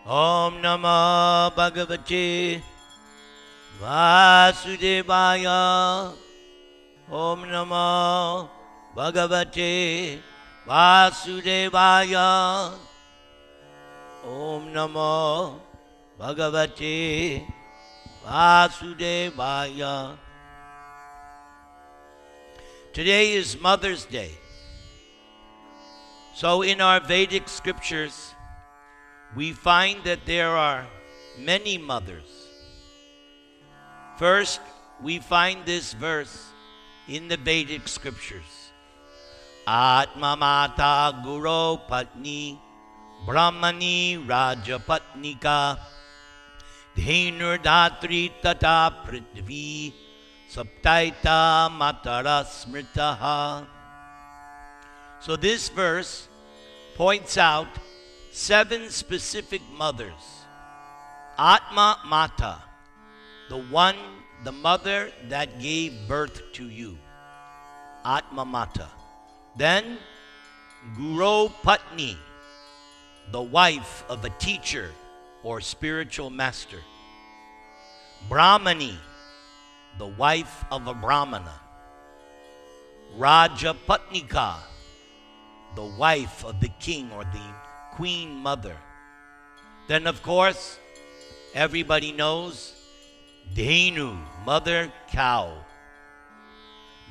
Om Namah Bhagavate Vasudevaya. Om Namah Bhagavate Vasudevaya. Om Namah Bhagavate Vasudevaya. Today is Mother's Day. So in our Vedic scriptures, we find that there are many mothers. First, we find this verse in the Vedic scriptures. Atma Mata Guru Patni Brahmani Raja Patnika Dhenur Datri Tata Prithvi Saptaita Matara Smritaha. So this verse points out 7 specific mothers. Atma Mata, the mother that gave birth to you. Atma Mata. Then Guru Patni, the wife of a teacher or spiritual master. Brahmani, the wife of a Brahmana. Raja Patnika, the wife of the king or the queen mother. Then of course, everybody knows Dhenu, mother cow.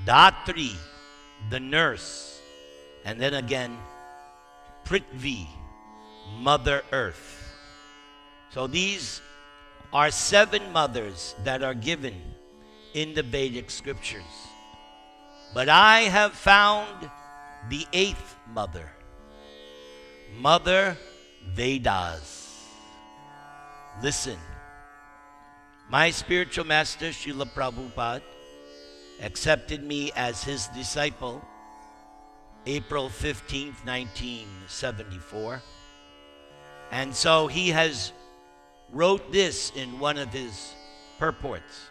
Datri, the nurse. And then again, Prithvi, mother earth. So these are 7 mothers that are given in the Vedic scriptures. But I have found the 8th mother, Mother Vedas. Listen, my spiritual master, Srila Prabhupada, accepted me as his disciple April 15th, 1974. And so he has wrote this in one of his purports.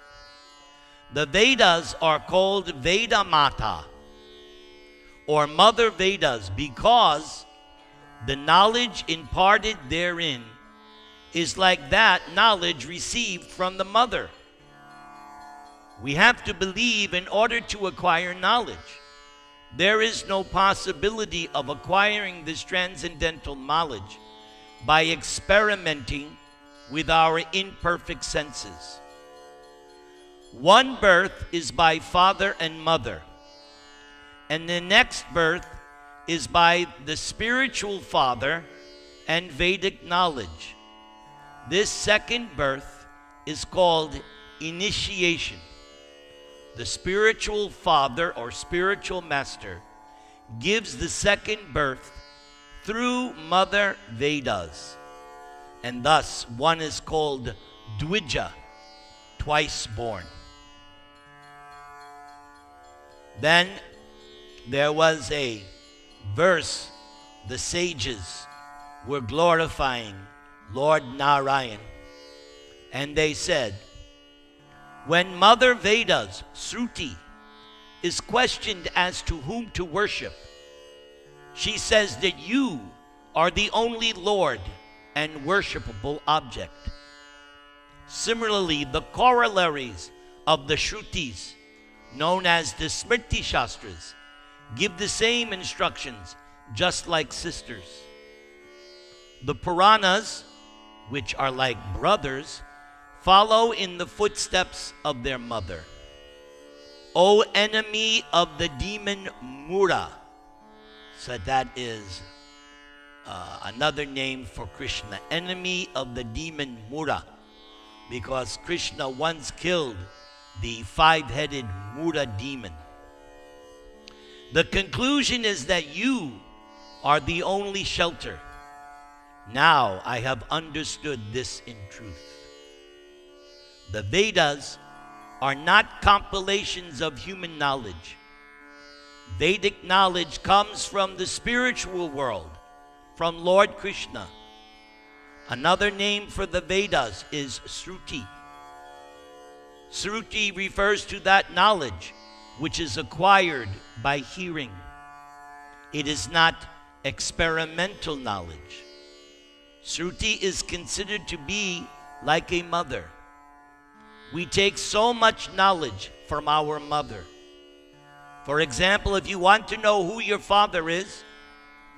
The Vedas are called Veda Mata, or Mother Vedas, because the knowledge imparted therein is like that knowledge received from the mother. We have to believe in order to acquire knowledge. There is no possibility of acquiring this transcendental knowledge by experimenting with our imperfect senses. One birth is by father and mother, and the next birth is by the spiritual father and Vedic knowledge. This second birth is called initiation. The spiritual father or spiritual master gives the second birth through Mother Vedas. And thus one is called Dvija, twice born. Then there was a verse the sages were glorifying Lord Narayan, and they said, when Mother Vedas, Shruti, is questioned as to whom to worship, she says that you are the only Lord and worshipable object. Similarly, the corollaries of the Shrutis, known as the Smriti Shastras, give the same instructions, just like sisters. The Puranas, which are like brothers, follow in the footsteps of their mother. O enemy of the demon Mura, so that is another name for Krishna, enemy of the demon Mura, because Krishna once killed the 5-headed Mura demon. The conclusion is that you are the only shelter. Now I have understood this in truth. The Vedas are not compilations of human knowledge. Vedic knowledge comes from the spiritual world, from Lord Krishna. Another name for the Vedas is Shruti. Shruti refers to that knowledge which is acquired by hearing. It is not experimental knowledge. Shruti is considered to be like a mother. We take so much knowledge from our mother. For example, if you want to know who your father is,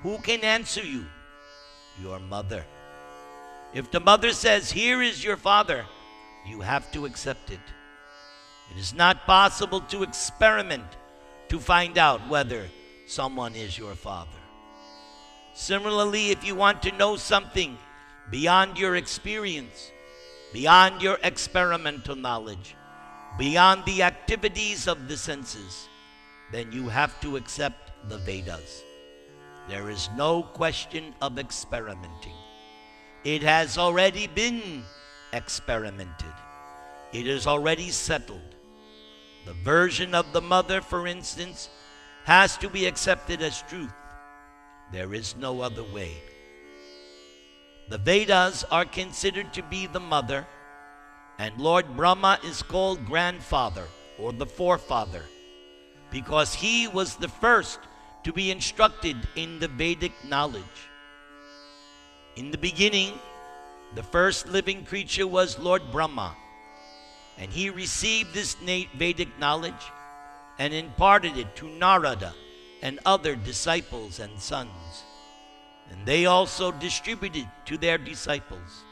who can answer you? Your mother. If the mother says, "Here is your father," you have to accept it. It is not possible to experiment to find out whether someone is your father. Similarly, if you want to know something beyond your experience, beyond your experimental knowledge, beyond the activities of the senses, then you have to accept the Vedas. There is no question of experimenting. It has already been experimented. It is already settled. The version of the mother, for instance, has to be accepted as truth. There is no other way. The Vedas are considered to be the mother, and Lord Brahma is called grandfather or the forefather, because he was the first to be instructed in the Vedic knowledge. In the beginning, the first living creature was Lord Brahma, and he received this Vedic knowledge and imparted it to Narada and other disciples and sons, and they also distributed to their disciples.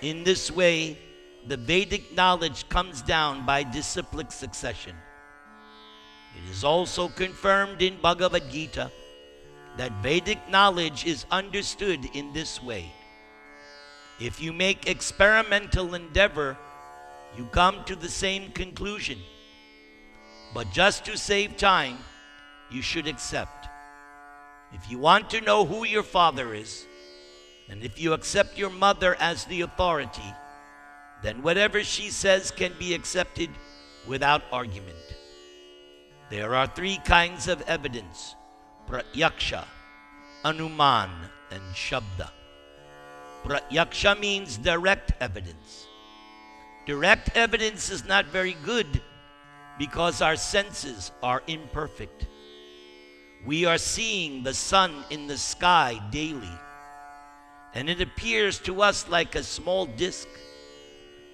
In this way, the Vedic knowledge comes down by disciplic succession. It is also confirmed in Bhagavad Gita that Vedic knowledge is understood in this way. If you make experimental endeavor, you come to the same conclusion. But just to save time, you should accept. If you want to know who your father is, and if you accept your mother as the authority, then whatever she says can be accepted without argument. There are three kinds of evidence: pratyaksha, anuman, and shabda. Pratyaksha means direct evidence. Direct evidence is not very good because our senses are imperfect. We are seeing the sun in the sky daily, and it appears to us like a small disk,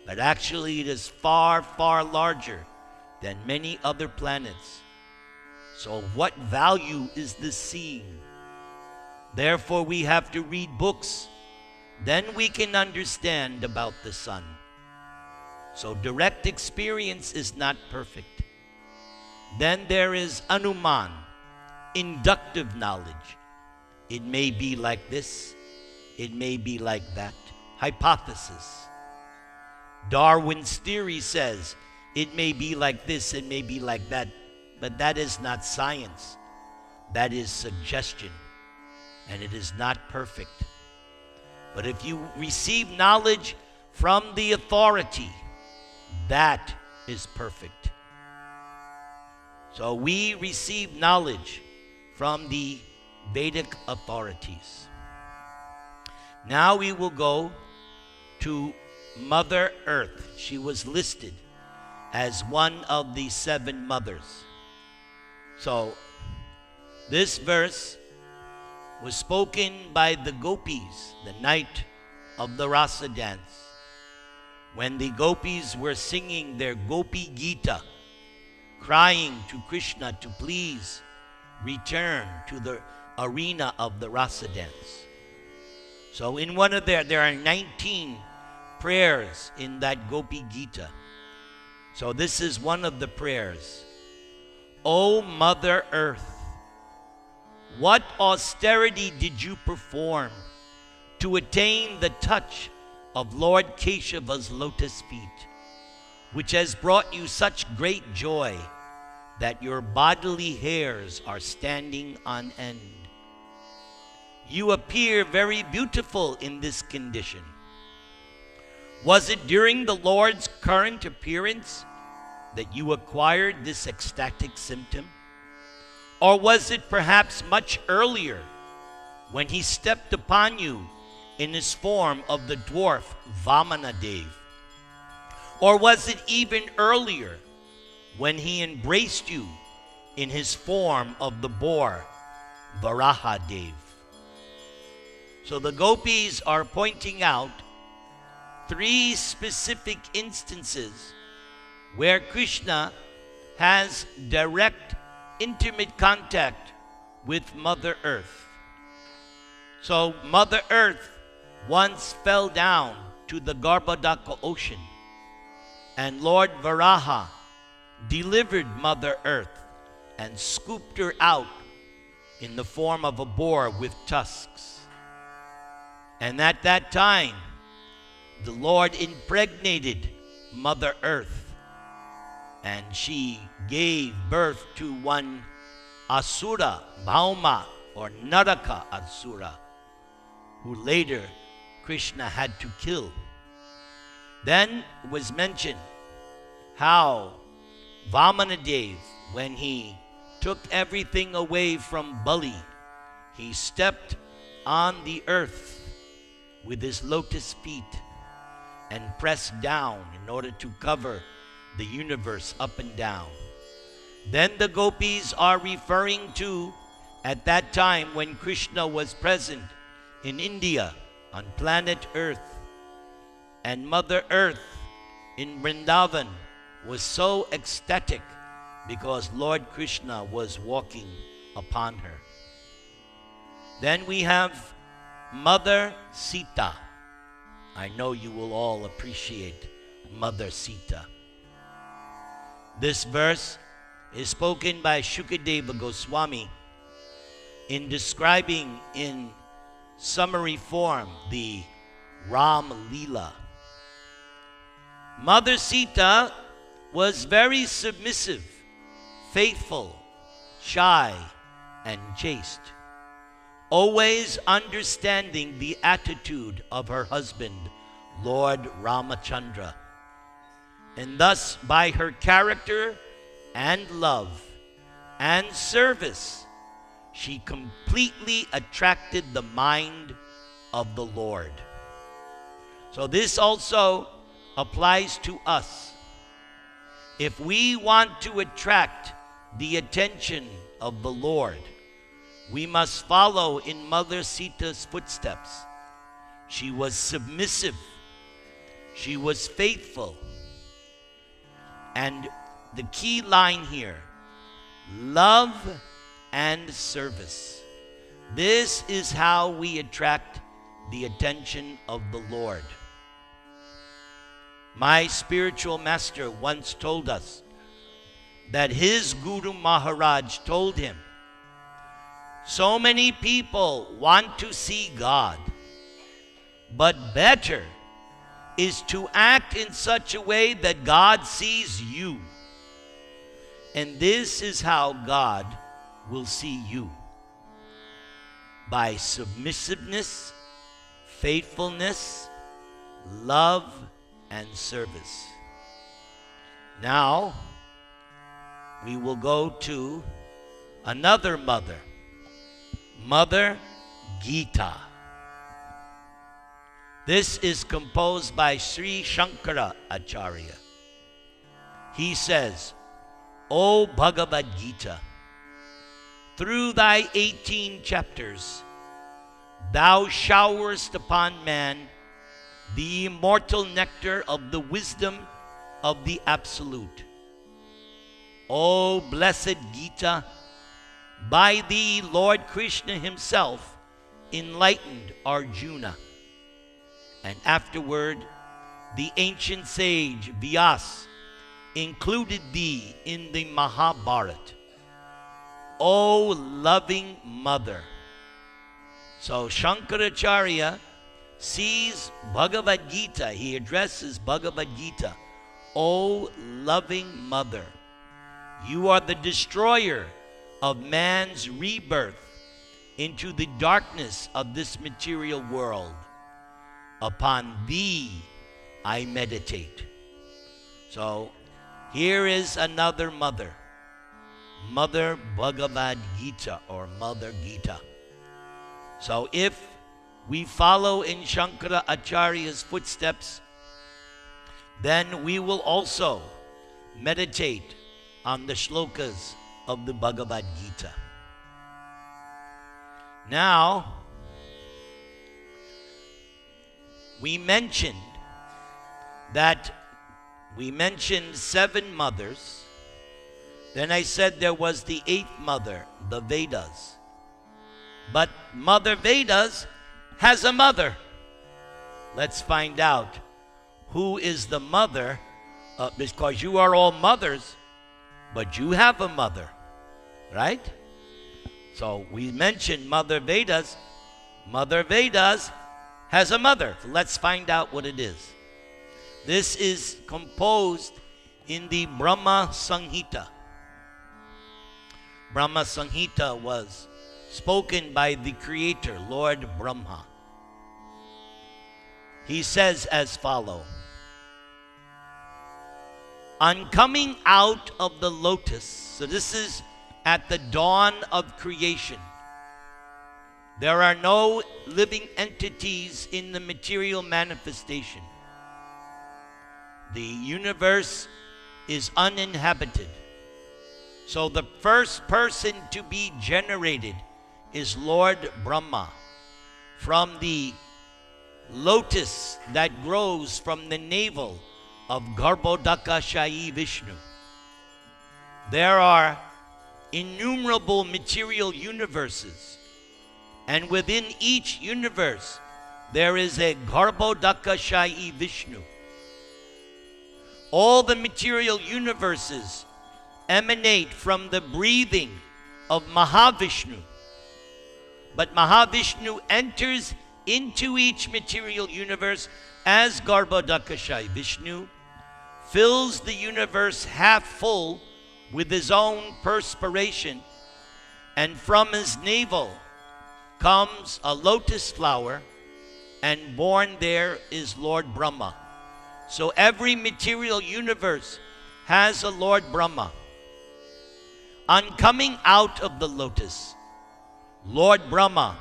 but actually it is far, far larger than many other planets. So of what value is this seeing? Therefore we have to read books. Then we can understand about the sun. So direct experience is not perfect. Then there is anuman, inductive knowledge. It may be like this, it may be like that. Hypothesis. Darwin's theory says it may be like this, it may be like that, but that is not science. That is suggestion, and it is not perfect. But if you receive knowledge from the authority, that is perfect. So we receive knowledge from the Vedic authorities. Now we will go to Mother Earth. She was listed as one of the 7 mothers. So this verse was spoken by the gopis the night of the Rasa dance, when the gopis were singing their Gopi Gita, crying to Krishna to please return to the arena of the Rasa dance. So in one of there are 19 prayers in that Gopi Gita. So this is one of the prayers. O Mother Earth, what austerity did you perform to attain the touch of Lord Keshava's lotus feet, which has brought you such great joy that your bodily hairs are standing on end? You appear very beautiful in this condition. Was it during the Lord's current appearance that you acquired this ecstatic symptom? Or was it perhaps much earlier, when he stepped upon you in his form of the dwarf Vamana Dev? Or was it even earlier, when he embraced you in his form of the boar Varaha Dev? So the gopis are pointing out 3 specific instances where Krishna has direct, intimate contact with Mother Earth. So Mother Earth once fell down to the Garbhodaka ocean, and Lord Varaha delivered Mother Earth and scooped her out in the form of a boar with tusks. And at that time, the Lord impregnated Mother Earth, and she gave birth to one Asura, Bhauma, or Naraka Asura, who later Krishna had to kill. Then was mentioned how Vamanadev, when he took everything away from Bali, he stepped on the earth with his lotus feet and pressed down in order to cover the universe up and down. Then the gopis are referring to at that time when Krishna was present in India on planet Earth, and Mother Earth in Vrindavan was so ecstatic because Lord Krishna was walking upon her. Then we have Mother Sita. I know you will all appreciate Mother Sita. This verse is spoken by Shukadeva Goswami in describing in summary form the Ram Leela. Mother Sita was very submissive, faithful, shy, and chaste, always understanding the attitude of her husband, Lord Ramachandra. And thus, by her character and love and service, she completely attracted the mind of the Lord. So this also applies to us. If we want to attract the attention of the Lord, we must follow in Mother Sita's footsteps. She was submissive. She was faithful. And the key line here, love and service. This is how we attract the attention of the Lord. My spiritual master once told us that his Guru Maharaj told him, so many people want to see God, but better is to act in such a way that God sees you. And this is how God will see you. By submissiveness, faithfulness, love, and service. Now, we will go to another mother, Mother Gita. This is composed by Sri Shankara Acharya. He says, O Bhagavad Gita, through thy 18 chapters, thou showerest upon man the immortal nectar of the wisdom of the Absolute. O blessed Gita, by thee Lord Krishna himself enlightened Arjuna, and afterward the ancient sage Vyas included thee in the Mahabharata. O loving mother. So Shankaracharya sees Bhagavad Gita, he addresses Bhagavad Gita, O loving mother, you are the destroyer of man's rebirth into the darkness of this material world. Upon thee I meditate. So here is another mother, Mother Bhagavad Gita or Mother Gita. So if we follow in Shankara Acharya's footsteps, then we will also meditate on the shlokas of the Bhagavad Gita. Now, we mentioned that we mentioned 7 mothers. Then I said there was the 8th mother, the Vedas. But Mother Vedas has a mother. Let's find out who is the mother, because you are all mothers, but you have a mother, right? So we mentioned Mother Vedas. Mother Vedas has a mother. So let's find out what it is. This is composed in the Brahma Samhita. Brahma Samhita was spoken by the Creator, Lord Brahma. He says as follows: on coming out of the lotus, so this is at the dawn of creation. There are no living entities in the material manifestation. The universe is uninhabited. So the first person to be generated is Lord Brahma from the lotus that grows from the navel of Garbhodakashayi Vishnu. There are innumerable material universes, and within each universe there is a Garbhodakashayi Vishnu. All the material universes emanate from the breathing of Mahavishnu. But Mahavishnu enters into each material universe as Garbhodakashayi Vishnu, fills the universe half full with his own perspiration, and from his navel comes a lotus flower, and born there is Lord Brahma. So every material universe has a Lord Brahma. On coming out of the lotus, Lord Brahma,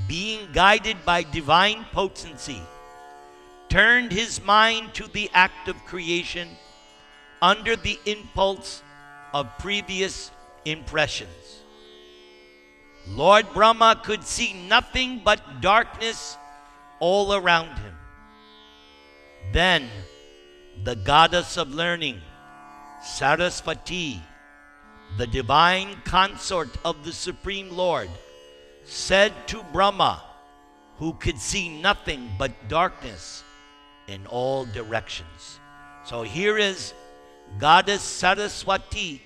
being guided by divine potency, turned his mind to the act of creation under the impulse of previous impressions. Lord Brahma could see nothing but darkness all around him. Then the goddess of learning, Saraswati, the divine consort of the Supreme Lord, said to Brahma, who could see nothing but darkness in all directions. So here is Goddess Saraswati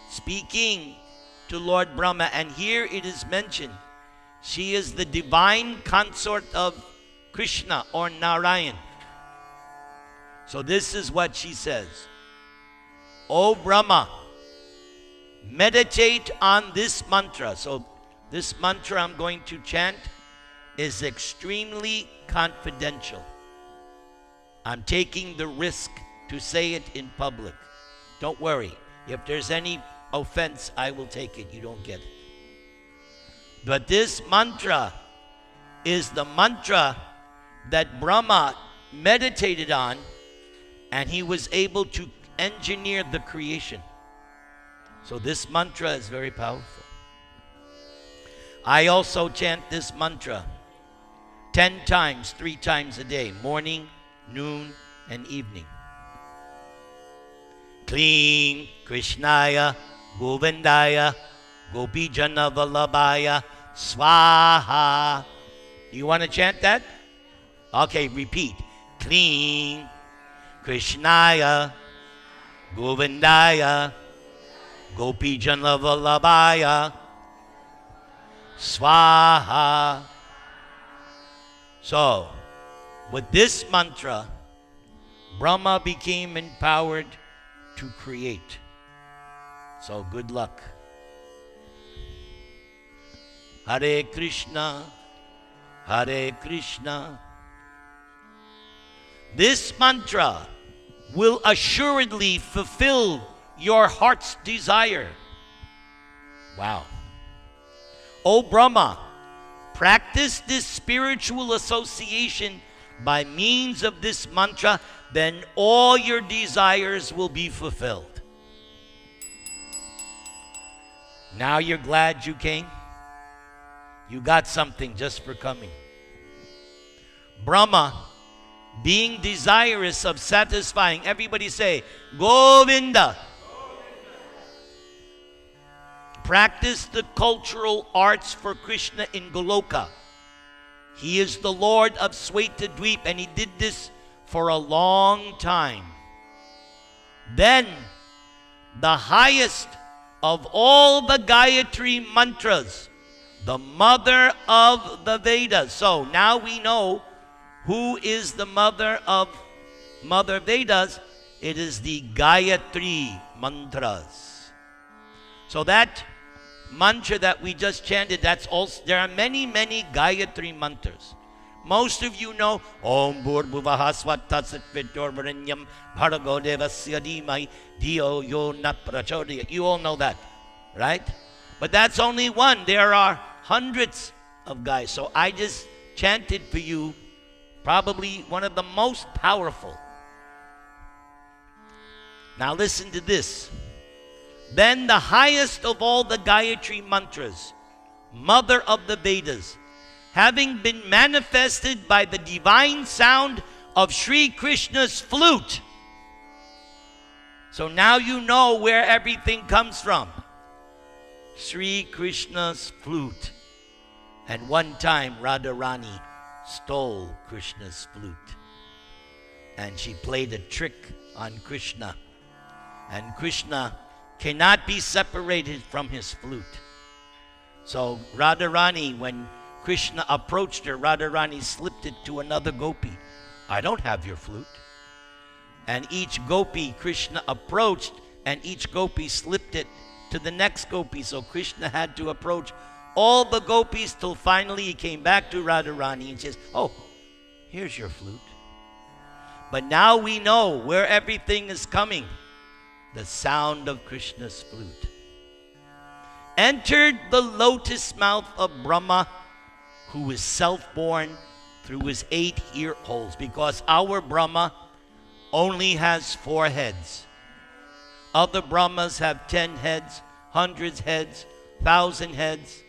speaking to Lord Brahma, and here it is mentioned she is the divine consort of Krishna or Narayan. So this is what she says: O Brahma, meditate on this mantra. So this mantra I'm going to chant is extremely confidential. I'm taking the risk to say it in public. Don't worry. If there's any offense, I will take it. You don't get it. But this mantra is the mantra that Brahma meditated on, and he was able to engineer the creation. So this mantra is very powerful. I also chant this mantra 10 times, 3 times a day, morning, noon, and evening. Kling Krishnaya Govindaya Gopijana Vallabhaya Swaha. Do you want to chant that? Okay, repeat. Kling Krishnaya Govindaya Gopijana Vallabhaya Swaha. So, with this mantra, Brahma became empowered to create. So, good luck. Hare Krishna, Hare Krishna. This mantra will assuredly fulfill your heart's desire. Wow. O Brahma, practice this spiritual association by means of this mantra, then all your desires will be fulfilled. Now you're glad you came? You got something just for coming. Brahma, being desirous of satisfying, everybody say, Govinda, practiced the cultural arts for Krishna in Goloka. He is the Lord of Sweta Dweep, and he did this for a long time. Then, the highest of all the Gayatri mantras, the mother of the Vedas. So now we know who is the mother of Mother Vedas. It is the Gayatri mantras. So that mantra that we just chanted, that's also, there are many, many Gayatri mantras. Most of you know Om Bhurbhuvaha Swatat Vitorvarenyam Bhargo Devasya Dhimai Dio Yo Na Prachodayat. You all know that, right? But that's only one. There are hundreds of guys. So I just chanted for you probably one of the most powerful. Now listen to this. Then the highest of all the Gayatri mantras, mother of the Vedas, having been manifested by the divine sound of Sri Krishna's flute. So now you know where everything comes from. Sri Krishna's flute. And one time Radharani stole Krishna's flute. And she played a trick on Krishna. And Krishna cannot be separated from his flute. So Radharani, when Krishna approached her, Radharani slipped it to another gopi. I don't have your flute. And each gopi Krishna approached, and each gopi slipped it to the next gopi. So Krishna had to approach all the gopis till finally he came back to Radharani and says, oh, here's your flute. But now we know where everything is coming. The sound of Krishna's flute. Entered the lotus mouth of Brahma, who is self-born through his 8 ear holes, because our Brahma only has 4 heads. Other Brahmas have 10 heads, hundreds heads, 1,000 heads.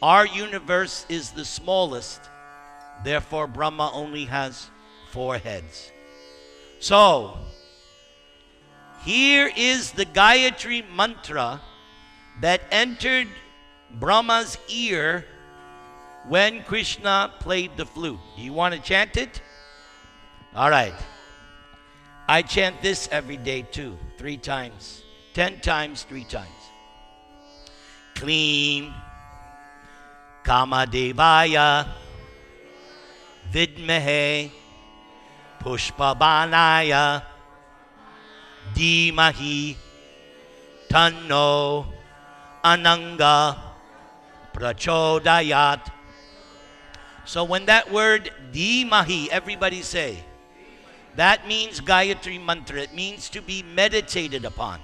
Our universe is the smallest, therefore Brahma only has 4 heads. So, here is the Gayatri mantra that entered Brahma's ear when Krishna played the flute. Do you want to chant it? All right. I chant this every day too, 3 times, 10 times, 3 times. Klim Kamadevaya Vidmehe Pushpabanaya Dhimahi Tanno Ananga Prachodayat. So when that word Dhimahi, everybody say, that means Gayatri mantra. It means to be meditated upon.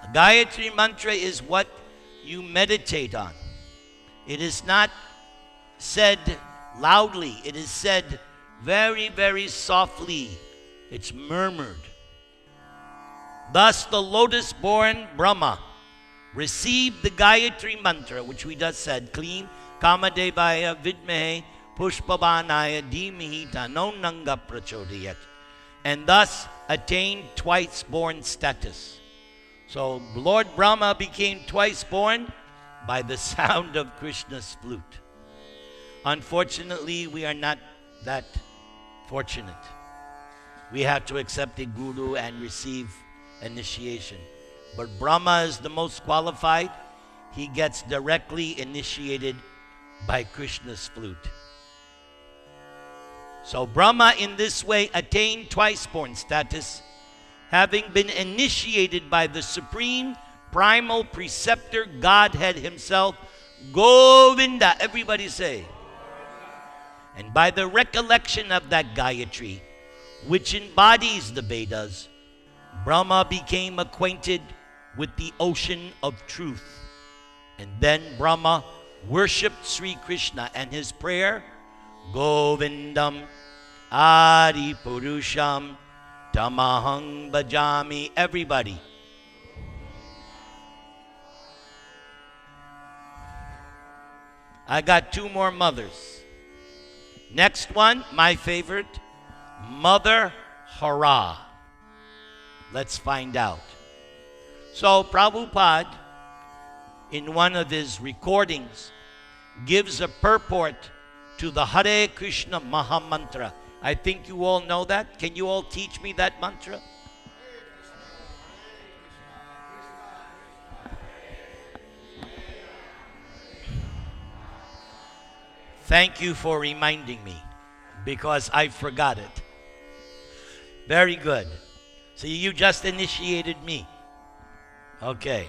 A Gayatri mantra is what you meditate on. It is not said loudly. It is said very, very softly. It's murmured. Thus the lotus-born Brahma received the Gayatri mantra, which we just said, Klim Kamadevaya Vidmehe Pushpabanaya Dhimahi Tanonanga Prachodayat, and thus attained twice-born status. So Lord Brahma became twice-born by the sound of Krishna's flute. Unfortunately, we are not that fortunate. We have to accept a guru and receive initiation. But Brahma is the most qualified. He gets directly initiated by Krishna's flute. So Brahma in this way attained twice-born status, having been initiated by the supreme primal preceptor Godhead himself, Govinda, everybody say. And by the recollection of that Gayatri, which embodies the Vedas, Brahma became acquainted with the ocean of truth. And then Brahma worshipped Sri Krishna, and his prayer, Govindam Adi Purusham Tamahang Bhajami. Everybody. I got 2 more mothers. Next one, my favorite, Mother Hara. Let's find out. So Prabhupada, in one of his recordings, gives a purport to the Hare Krishna Maha Mantra. I think you all know that. Can you all teach me that mantra? Thank you for reminding me, because I forgot it. Very good. So you just initiated me. Okay.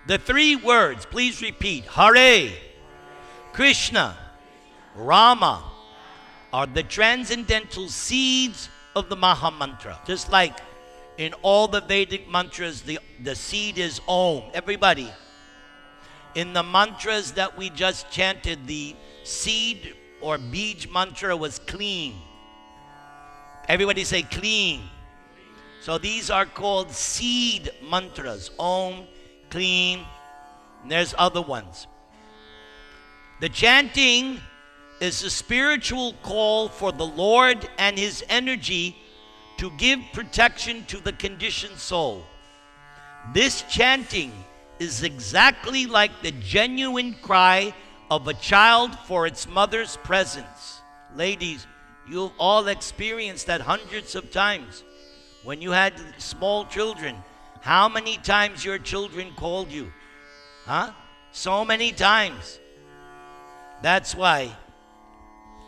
The three words, please repeat. Hare, Krishna, Rama are the transcendental seeds of the Maha Mantra. Just like in all the Vedic mantras, the seed is Om. Everybody, in the mantras that we just chanted, the seed or Bij mantra was clean. Everybody say clean. So these are called seed mantras. Om, clean, and there's other ones. The chanting is a spiritual call for the Lord and His energy to give protection to the conditioned soul. This chanting is exactly like the genuine cry of a child for its mother's presence. Ladies, you've all experienced that hundreds of times. When you had small children, how many times your children called you? Huh? So many times. That's why.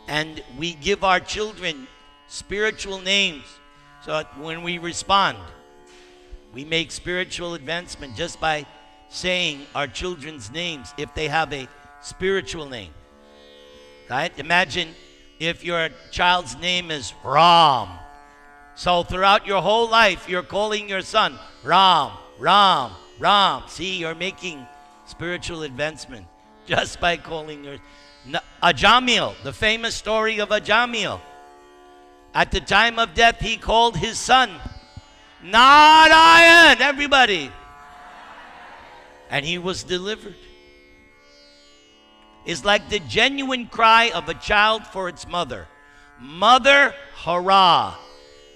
And we give our children spiritual names so that when we respond, we make spiritual advancement just by saying our children's names if they have a spiritual name. Right? Imagine if your child's name is Ram. So throughout your whole life, you're calling your son Ram, Ram, Ram. See, you're making spiritual advancement just by calling your... Ajamil, the famous story of Ajamil. At the time of death, he called his son Narayan, everybody. And he was delivered. It's like the genuine cry of a child for its mother. Mother Hara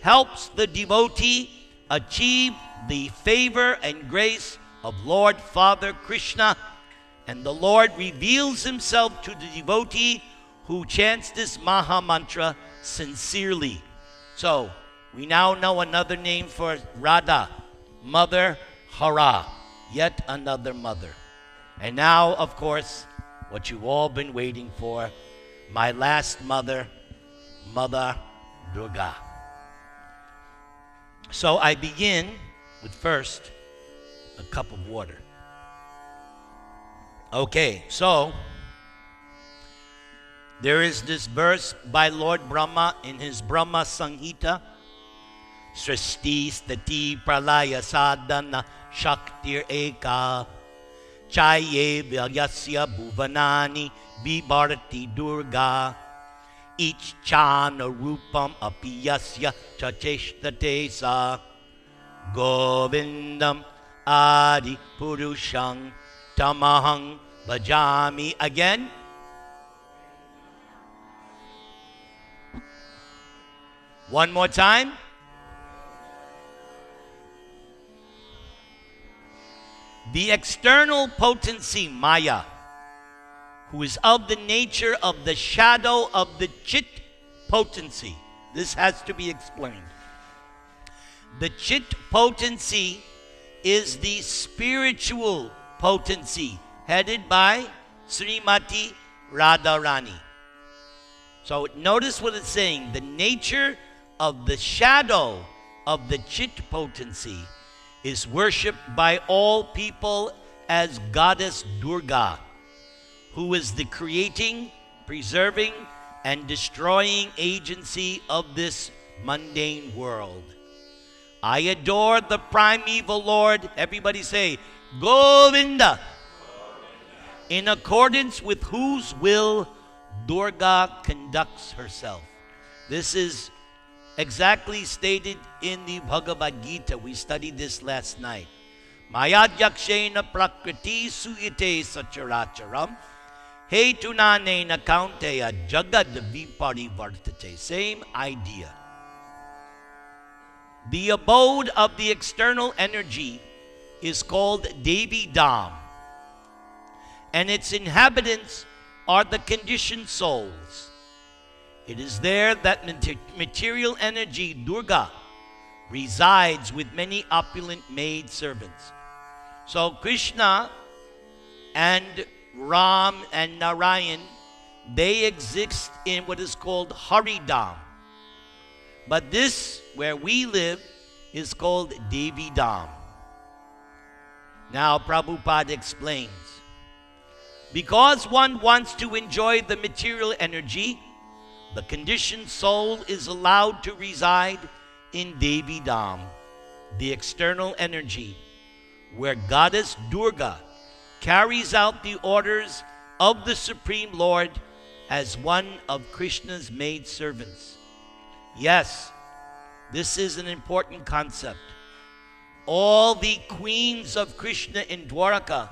helps the devotee achieve the favor and grace of Lord Father Krishna, and the Lord reveals himself to the devotee who chants this Maha Mantra sincerely. So, we now know another name for Radha, Mother Hara, yet another mother. And now, of course, what you've all been waiting for, my last mother, Mother Durga. So I begin with first a cup of water. Okay, so there is this verse by Lord Brahma in his Brahma Sanghita. Srishti stati pralaya sadhana shaktir eka chaye vyasya bhuvanani vibharati durga each chana rupam apiyasya chacheshtate sa govindam adi purushang tamahang bhajami. Again. One more time. The external potency Maya, who is of the nature of the shadow of the Chit potency. This has to be explained. The Chit potency is the spiritual potency headed by Srimati Radharani. So notice what it's saying. The nature of the shadow of the Chit potency is worshipped by all people as Goddess Durga, who is the creating, preserving, and destroying agency of this mundane world. I adore the primeval Lord. Everybody say, Govinda. In accordance with whose will Durga conducts herself. This is exactly stated in the Bhagavad Gita. We studied this last night. Mayadhyakshena prakriti suyate sacharacharam Hetunanena kaunteya jagad viparivartate. Same idea. The abode of the external energy is called Devi Dham, and its inhabitants are the conditioned souls. It is there that material energy, Durga, resides with many opulent maid servants. So Krishna and Ram and Narayan, they exist in what is called Haridam. But this, where we live, is called Devi Dham. Now Prabhupada explains, because one wants to enjoy the material energy, the conditioned soul is allowed to reside in Devi Dham, the external energy, where Goddess Durga carries out the orders of the Supreme Lord as one of Krishna's maid servants. Yes, this is an important concept. All the queens of Krishna in Dwaraka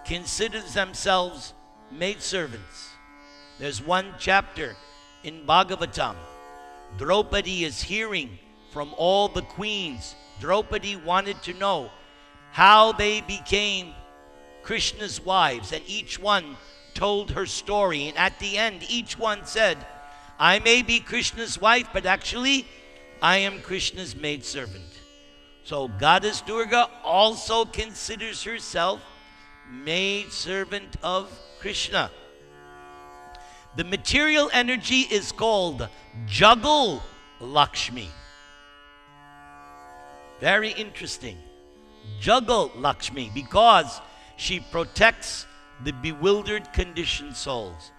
consider themselves maidservants. There's one chapter in Bhagavatam. Draupadi is hearing from all the queens. Draupadi wanted to know how they became Krishna's wives, and each one told her story. And at the end, each one said, I may be Krishna's wife, but actually, I am Krishna's maidservant. So Goddess Durga also considers herself maidservant of Krishna. The material energy is called Jagal Lakshmi. Very interesting. Jagal Lakshmi, because she protects the bewildered conditioned souls.